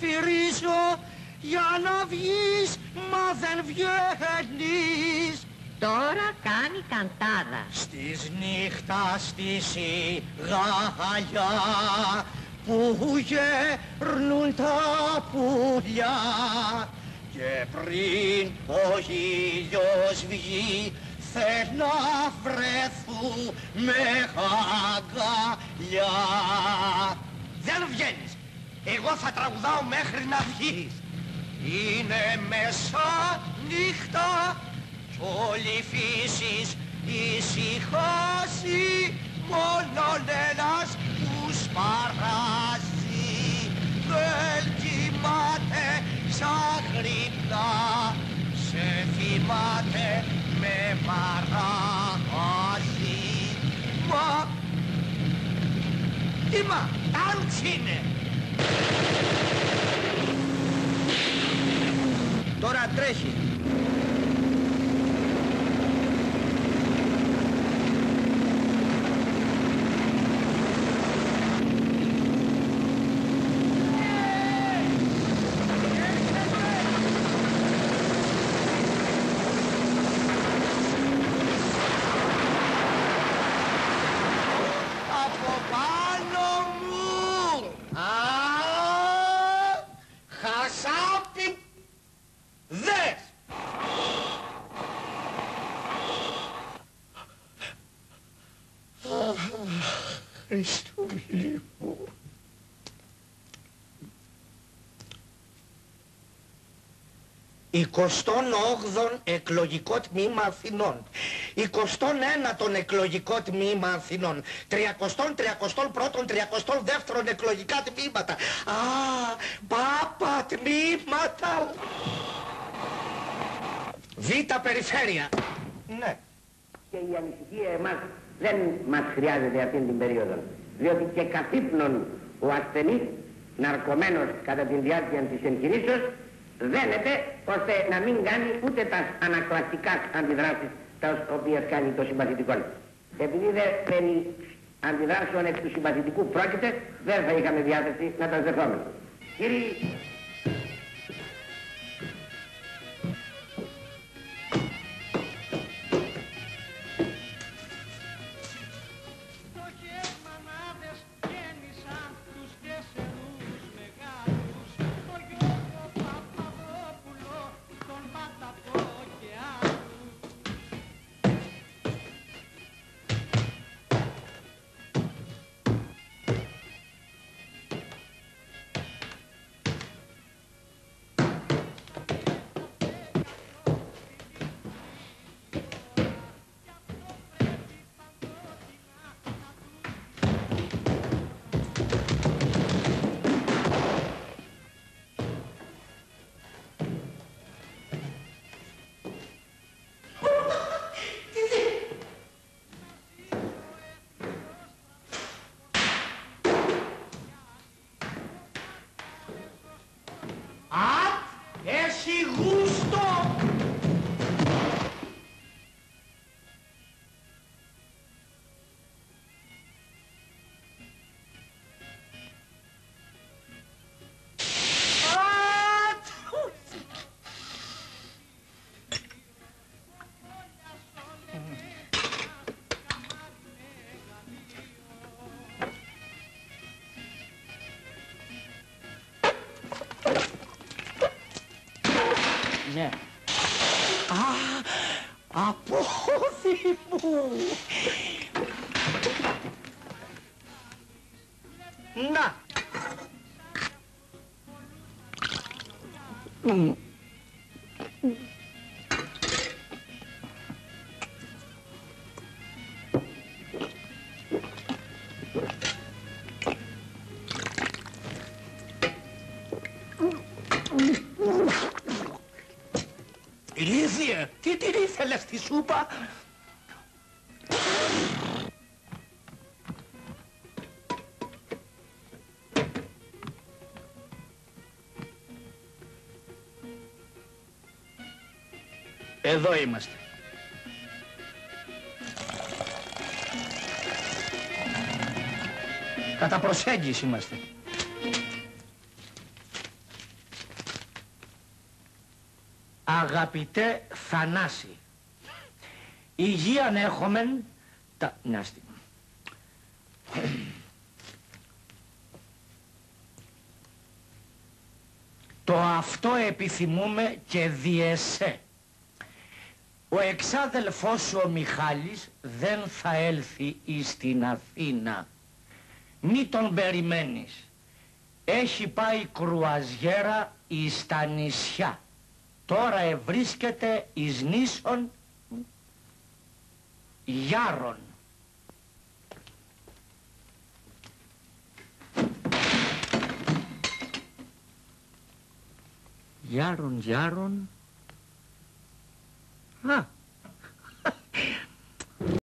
σφυρίζω για να βγεις, μα δεν βγαίνεις. Τώρα κάνει καντάδα. Στις νύχτα στη σιγαλιά που γερνούν τα πουλιά και πριν ο ήλιος βγει θέλ να βρεθούμε αγκαλιά. Δεν βγαίνεις. Εγώ θα τραγουδάω μέχρι να βγεις. Είναι μέσα νύχτα κι όλη η φύσης ησυχάσει, μόνον ένας που σπαράζει δεν κοιμάται σαν γρυπνά, σε θυμάται με μαράζει. Μα τι μα, τάουτσι είναι. Τώρα τρέχει. Από πάνω μου. Χασάπι. Δες! Χριστούλη μου. Εικοστόν όγδον εκλογικό τμήμα Αθηνών. 29ον εκλογικό τμήμα Αθηνών. 31ον, 32ον εκλογικά τμήματα. Α, πάπα τμήματα. Β' περιφέρεια. Ναι. Και η ανησυχία εμάς δεν μας χρειάζεται αυτή την περίοδο. Διότι και καθύπνον ο ασθενής, ναρκωμένος κατά τη διάρκεια της εγχειρήσεως, δένεται ώστε να μην κάνει ούτε τα ανακλαστικά αντιδράσεις τα οποίες κάνει το συμπαθητικό. Επειδή δεν περί αντιδράσεων εκ του συμπαθητικού πρόκειται, δεν θα είχαμε διάθεση να τα δεχόμαστε. Κύριοι, έχει γούστο. Ναι. Απόδι μου. Να. Ηλίθιε, τι την ήθελες στη σούπα? Εδώ είμαστε. Κατά προσέγγιση είμαστε. Αγαπητέ Θανάση, υγείαν έχομεν τα... Νιάστη. Το αυτό επιθυμούμε και διεσέ. Ο εξάδελφός σου ο Μιχάλης δεν θα έλθει εις την Αθήνα. Μη τον περιμένεις. Έχει πάει κρουαζιέρα εις τα νησιά. Τώρα ευρίσκεται εις νήσων Γιάρων. Γιάρων,